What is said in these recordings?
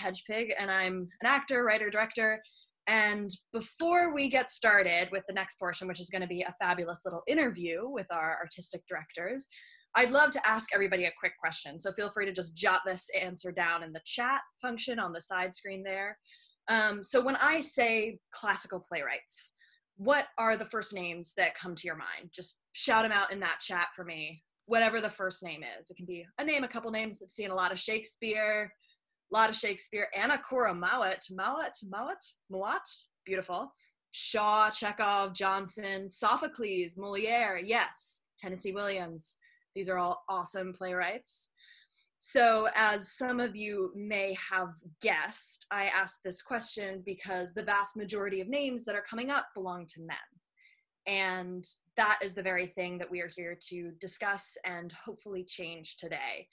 Hedgepig, and I'm an actor, writer, director. And before we get started with the next portion, which is going to be a fabulous little interview with our artistic directors, I'd love to ask everybody a quick question. So feel free to just jot this answer down in the chat function on the side screen there. So when I say classical playwrights, what are the first names that come to your mind? Just shout them out in that chat for me, whatever the first name is. It can be a name, a couple names. I've seen a lot of Shakespeare, Anna Cora Mowat, beautiful. Shaw, Chekhov, Johnson, Sophocles, Moliere, yes, Tennessee Williams. These are all awesome playwrights. So as some of you may have guessed, I asked this question because the vast majority of names that are coming up belong to men. And that is the very thing that we are here to discuss and hopefully change today.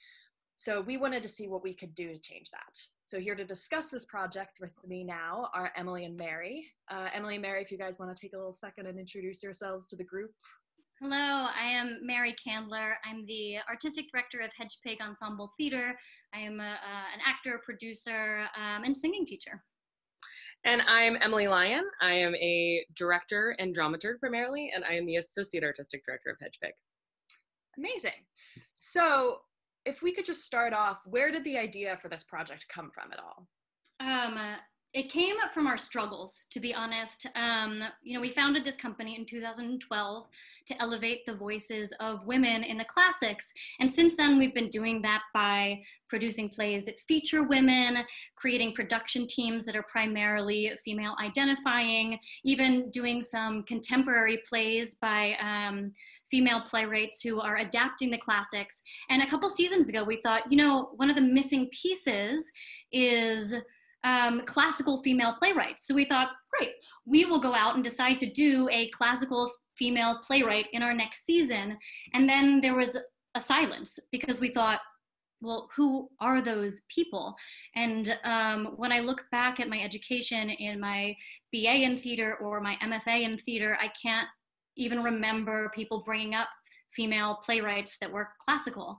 So we wanted to see what we could do to change that. So here to discuss this project with me now are Emily and Mary. Emily and Mary, if you guys want to take a little second and introduce yourselves to the group. Hello, I am Mary Candler. I'm the artistic director of Hedgepig Ensemble Theater. I am an actor, producer, and singing teacher. And I'm Emily Lyon. I am a director and dramaturg primarily, and I am the associate artistic director of Hedgepig. Amazing. So if we could just start off, where did the idea for this project come from at all? It came up from our struggles, to be honest. We founded this company in 2012 to elevate the voices of women in the classics. And since then, we've been doing that by producing plays that feature women, creating production teams that are primarily female identifying, even doing some contemporary plays by female playwrights who are adapting the classics. And a couple seasons ago, we thought, one of the missing pieces is classical female playwrights. So we thought, great, we will go out and decide to do a classical female playwright in our next season. And then there was a silence because we thought, well, who are those people? And when I look back at my education in my BA in theater or my MFA in theater, I can't even remember people bringing up female playwrights that were classical.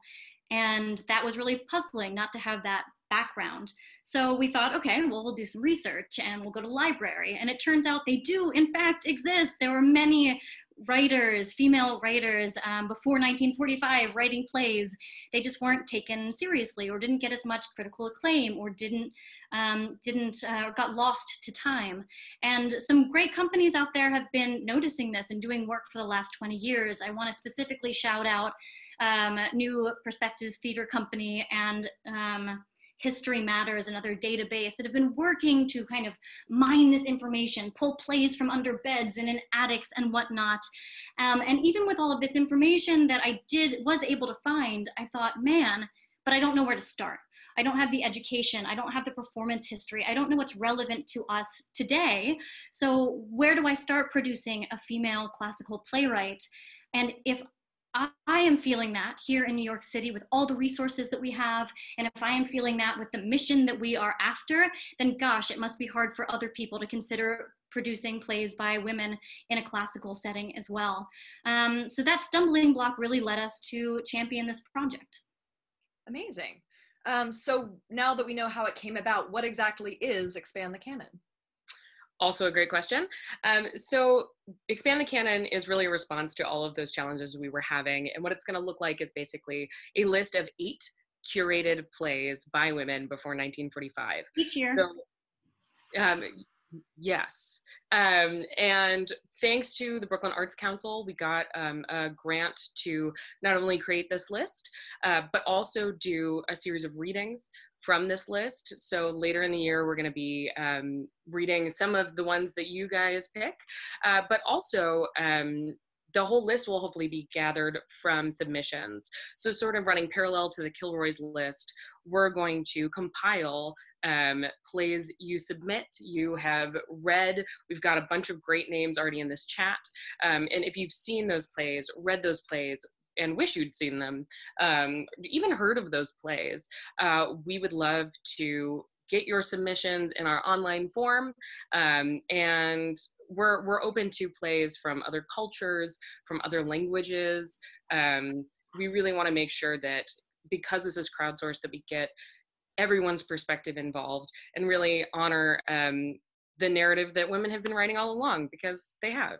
And that was really puzzling not to have that background. So we thought, okay, well, we'll do some research and we'll go to the library. And it turns out they do, in fact, exist. There were many writers, female writers, before 1945 writing plays. They just weren't taken seriously or didn't get as much critical acclaim or got lost to time. And some great companies out there have been noticing this and doing work for the last 20 years. I want to specifically shout out New Perspectives Theater Company and History Matters, another database that have been working to kind of mine this information, pull plays from under beds and in attics and whatnot. And even with all of this information that I was able to find, I thought, man, but I don't know where to start. I don't have the education. I don't have the performance history. I don't know what's relevant to us today. So where do I start producing a female classical playwright? And if I am feeling that here in New York City with all the resources that we have, and if I am feeling that with the mission that we are after, then gosh, it must be hard for other people to consider producing plays by women in a classical setting as well. So that stumbling block really led us to champion this project. Amazing. So now that we know how it came about, what exactly is Expand the Canon? Also a great question. So Expand the Canon is really a response to all of those challenges we were having. And what it's going to look like is basically a list of 8 curated plays by women before 1945. Each year. So, yes. And thanks to the Brooklyn Arts Council, we got a grant to not only create this list, but also do a series of readings from this list. So later in the year, we're going to be reading some of the ones that you guys pick, but also the whole list will hopefully be gathered from submissions. So sort of running parallel to the Kilroy's list, we're going to compile plays you submit, you have read. We've got a bunch of great names already in this chat. And if you've seen those plays, read those plays, and wish you'd seen them, even heard of those plays, we would love to get your submissions in our online form, and we're open to plays from other cultures, from other languages. We really want to make sure that because this is crowdsourced, that we get everyone's perspective involved and really honor the narrative that women have been writing all along, because they have.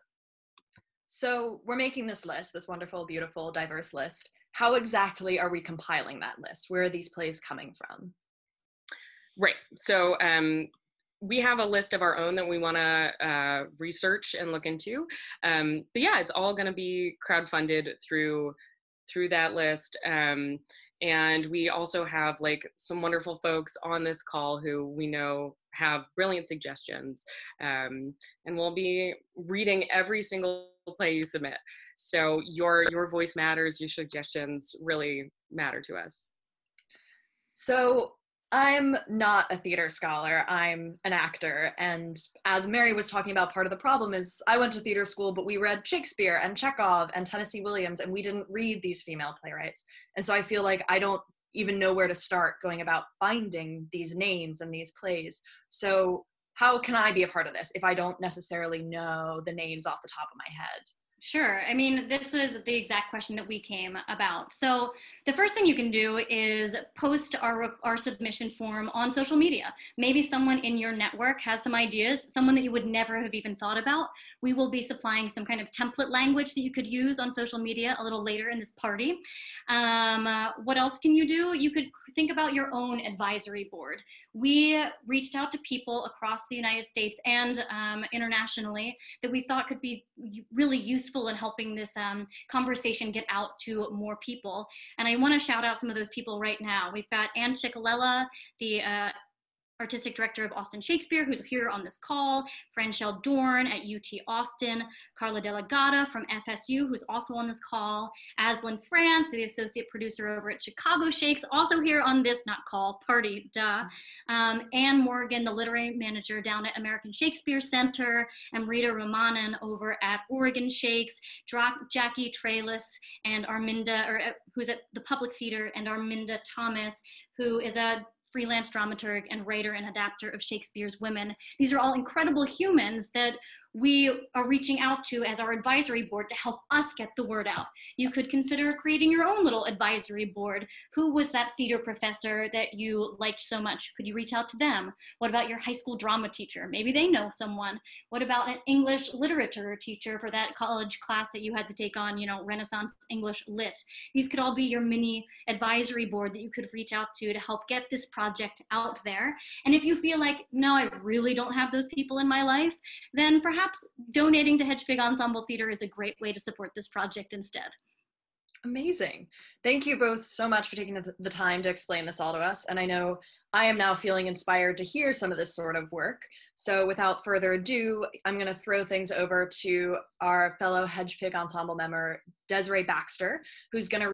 So we're making this list, this wonderful, beautiful, diverse list. How exactly are we compiling that list? Where are these plays coming from? Right. So we have a list of our own that we want to research and look into. But yeah, it's all going to be crowdfunded through that list. And we also have like some wonderful folks on this call who we know have brilliant suggestions. And we'll be reading every single play you submit. So your voice matters, your suggestions really matter to us. So I'm not a theater scholar, I'm an actor. And as Mary was talking about, part of the problem is I went to theater school, but we read Shakespeare and Chekhov and Tennessee Williams, and we didn't read these female playwrights. And so I feel like I don't even know where to start going about finding these names and these plays. So how can I be a part of this if I don't necessarily know the names off the top of my head? Sure. I mean, this was the exact question that we came about. So the first thing you can do is post our submission form on social media. Maybe someone in your network has some ideas, someone that you would never have even thought about. We will be supplying some kind of template language that you could use on social media a little later in this party. What else can you do? You could think about your own advisory board. We reached out to people across the United States and internationally that we thought could be really useful in helping this conversation get out to more people. And I want to shout out some of those people right now. We've got Ann Ciccolella, the artistic director of Austin Shakespeare, who's here on this call, Franchelle Dorn at UT Austin, Carla Delegata from FSU, who's also on this call, Aslan France, the associate producer over at Chicago Shakes, also here on this, not call, party, duh. Anne Morgan, the literary manager down at American Shakespeare Center, and Rita Ramanan over at Oregon Shakes, Jackie Trailis, and Arminda, who's at the Public Theater, and Arminda Thomas, who is a freelance dramaturg and writer and adapter of Shakespeare's Women. These are all incredible humans that we are reaching out to as our advisory board to help us get the word out. You could consider creating your own little advisory board. Who was that theater professor that you liked so much? Could you reach out to them? What about your high school drama teacher? Maybe they know someone. What about an English literature teacher for that college class that you had to take on, Renaissance English Lit? These could all be your mini advisory board that you could reach out to help get this project out there. And if you feel like, no, I really don't have those people in my life, then perhaps donating to Hedgepig Ensemble Theater is a great way to support this project instead. Amazing. Thank you both so much for taking the time to explain this all to us. And I know I am now feeling inspired to hear some of this sort of work. So without further ado, I'm going to throw things over to our fellow Hedgepig Ensemble member, Desiree Baxter, who's going to